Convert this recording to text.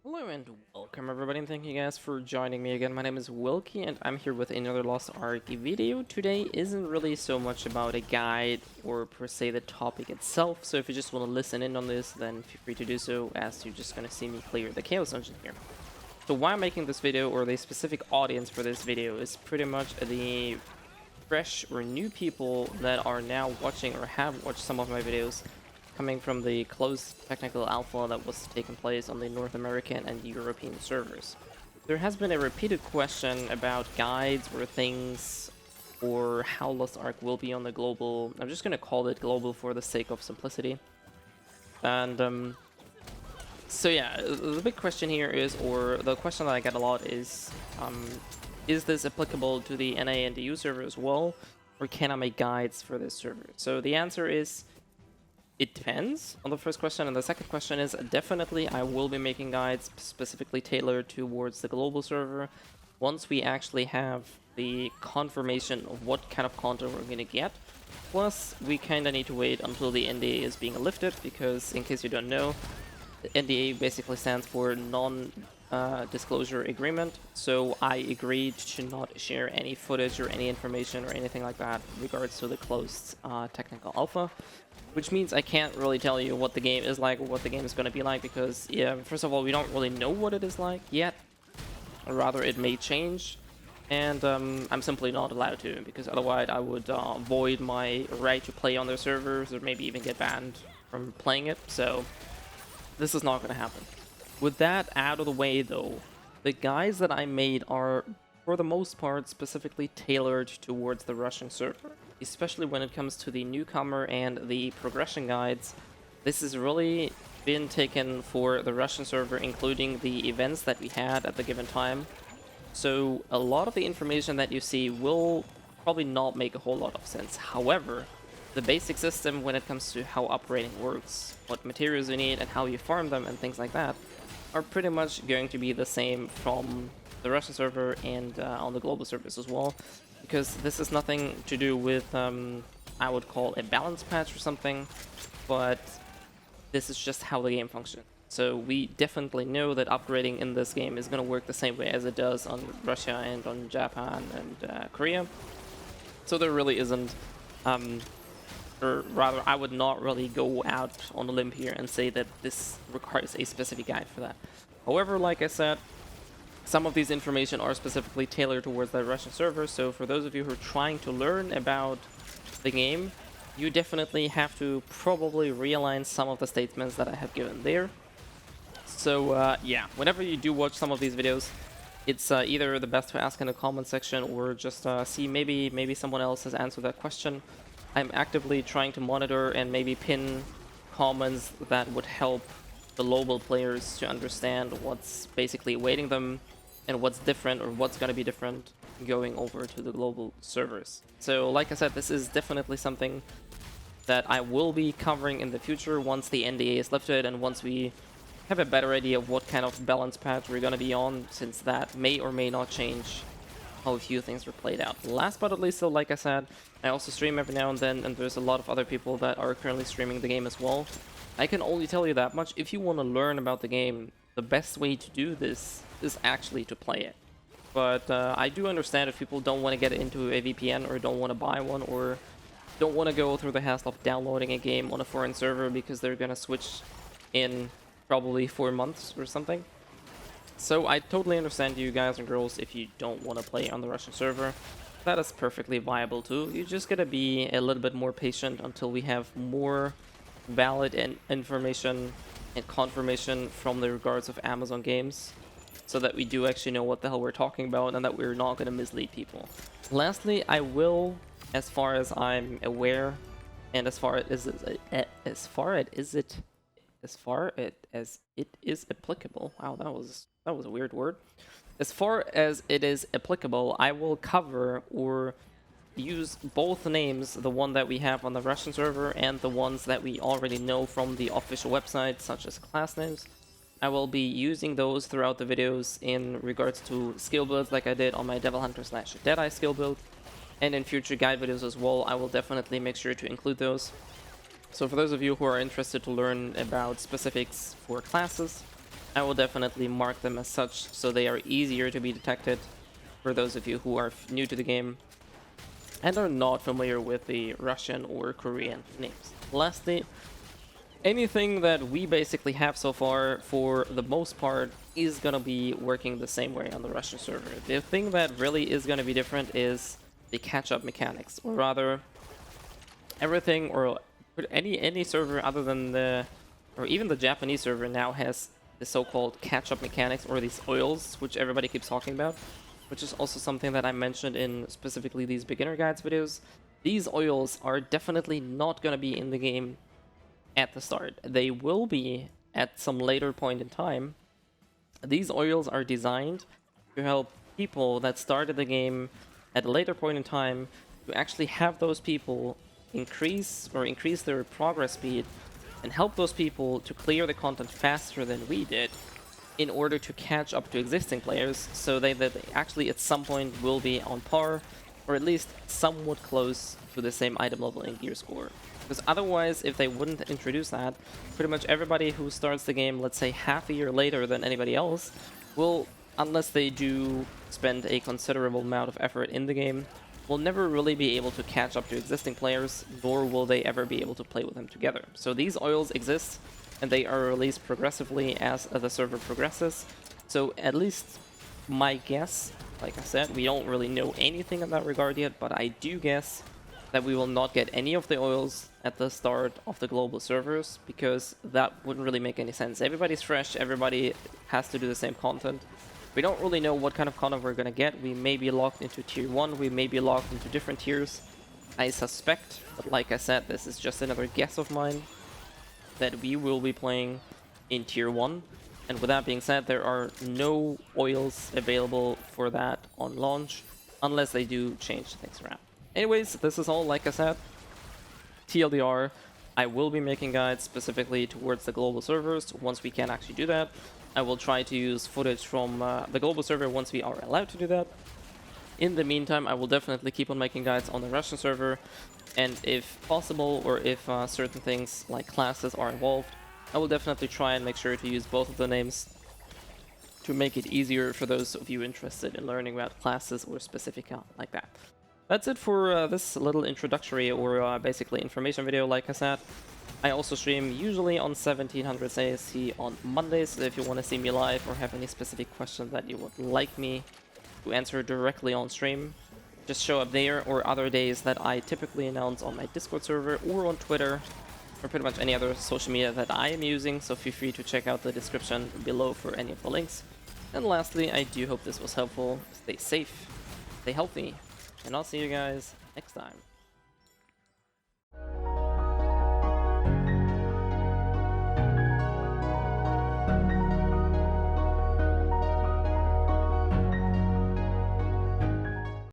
Hello and welcome everybody, and thank you guys for joining me again. My name is Wilkie and I'm here with another Lost Ark video. Today isn't really so much about a guide or per se the topic itself, so if you just want to listen in on this, then feel free to do so, as you're just going to see me clear the Chaos Dungeon here. So why I'm making this video, or the specific audience for this video, is pretty much the fresh or new people that are now watching or have watched some of my videos coming from the closed technical alpha that was taking place on the North American and European servers. There has been a repeated question about guides or things or how Lost Ark will be on the global. I'm just going to call it global for the sake of simplicity. And so yeah, the big question here is, or the question that I get a lot is this applicable to the NA&EU server as well, or can I make guides for this server? So the answer is, it depends on the first question, and the second question is definitely I will be making guides specifically tailored towards the global server once we actually have the confirmation of what kind of content we're going to get. Plus, we kind of need to wait until the NDA is being lifted, because in case you don't know, the NDA basically stands for non-disclosure agreement, so I agreed to not share any footage or any information or anything like that in regards to the closed technical alpha. Which means I can't really tell you what the game is like or what the game is going to be like, because, yeah, first of all, we don't really know what it is like yet. Or rather, it may change. And I'm simply not allowed to, because otherwise I would void my right to play on their servers, or maybe even get banned from playing it. So this is not going to happen. With that out of the way, though, the guides that I made are, for the most part, specifically tailored towards the Russian server. Especially when it comes to the newcomer and the progression guides. This has really been taken for the Russian server, including the events that we had at the given time. So a lot of the information that you see will probably not make a whole lot of sense. However, the basic system when it comes to how upgrading works, what materials you need and how you farm them and things like that, are pretty much going to be the same from the Russian server and on the global servers as well. Because this is nothing to do with, I would call a balance patch or something, but this is just how the game functions. So we definitely know that upgrading in this game is going to work the same way as it does on Russia and on Japan and Korea. So there really isn't, or rather, I would not really go out on a limb here and say that this requires a specific guide for that. However, like I said, some of these information are specifically tailored towards the Russian server, so for those of you who are trying to learn about the game, you definitely have to probably realign some of the statements that I have given there. So yeah, whenever you do watch some of these videos, it's either the best to ask in the comment section or just see maybe someone else has answered that question. I'm actively trying to monitor and maybe pin comments that would help the global players to understand what's basically awaiting them and what's different or what's going to be different going over to the global servers. So like I said, this is definitely something that I will be covering in the future once the NDA is lifted and once we have a better idea of what kind of balance patch we're going to be on, since that may or may not change how a few things were played out. Last but not least, so like I said, I also stream every now and then, and there's a lot of other people that are currently streaming the game as well. I can only tell you that much. If you want to learn about the game, the best way to do this is actually to play it. But I do understand if people don't want to get into a VPN or don't want to buy one or don't want to go through the hassle of downloading a game on a foreign server because they're going to switch in probably 4 months or something. So I totally understand you guys and girls if you don't want to play on the Russian server. That is perfectly viable too. You just gotta be a little bit more patient until we have more valid information and confirmation from the regards of Amazon Games, so that we do actually know what the hell we're talking about and that we're not going to mislead people. Lastly, I will, as far as I'm aware, and as far as it is applicable. Wow, that was a weird word. As far as it is applicable, I will cover or use both names, the one that we have on the Russian server and the ones that we already know from the official website, such as class names. I will be using those throughout the videos in regards to skill builds like I did on my Devil Hunter / Deadeye skill build. And in future guide videos as well, I will definitely make sure to include those. So for those of you who are interested to learn about specifics for classes, I will definitely mark them as such so they are easier to be detected for those of you who are new to the game and are not familiar with the Russian or Korean names. Lastly, anything that we basically have so far, for the most part, is gonna be working the same way on the Russian server. The thing that really is gonna be different is the catch-up mechanics, or rather, everything or any server other than the, or even the Japanese server now has the so-called catch-up mechanics, or these oils, which everybody keeps talking about, which is also something that I mentioned in specifically these beginner guides videos. These oils are definitely not gonna be in the game at the start. They will be at some later point in time. These oils are designed to help people that started the game at a later point in time to actually have those people increase their progress speed and help those people to clear the content faster than we did in order to catch up to existing players, so that they actually at some point will be on par or at least somewhat close to the same item level and gear score. Because otherwise, if they wouldn't introduce that, pretty much everybody who starts the game, let's say half a year later than anybody else, will, unless they do spend a considerable amount of effort in the game, will never really be able to catch up to existing players, nor will they ever be able to play with them together. So these oils exist, and they are released progressively as the server progresses. So at least my guess, like I said, we don't really know anything in that regard yet, but I do guess that we will not get any of the oils at the start of the global servers, because that wouldn't really make any sense. Everybody's fresh, everybody has to do the same content. We don't really know what kind of content we're gonna get. We may be locked into tier 1, we may be locked into different tiers, I suspect, but like I said, this is just another guess of mine, that we will be playing in tier 1. And with that being said, there are no oils available for that on launch, unless they do change things around. Anyways, this is all, like I said, TLDR. I will be making guides specifically towards the global servers once we can actually do that. I will try to use footage from the global server once we are allowed to do that. In the meantime, I will definitely keep on making guides on the Russian server, and if possible, or if certain things like classes are involved, I will definitely try and make sure to use both of the names to make it easier for those of you interested in learning about classes or specific like that. That's it for this little introductory or basically information video, like I said. I also stream usually on 1700 ASC on Mondays, so if you want to see me live or have any specific questions that you would like me to answer directly on stream, just show up there, or other days that I typically announce on my Discord server or on Twitter, or pretty much any other social media that I am using, so feel free to check out the description below for any of the links. And lastly, I do hope this was helpful. Stay safe, stay healthy, and I'll see you guys next time.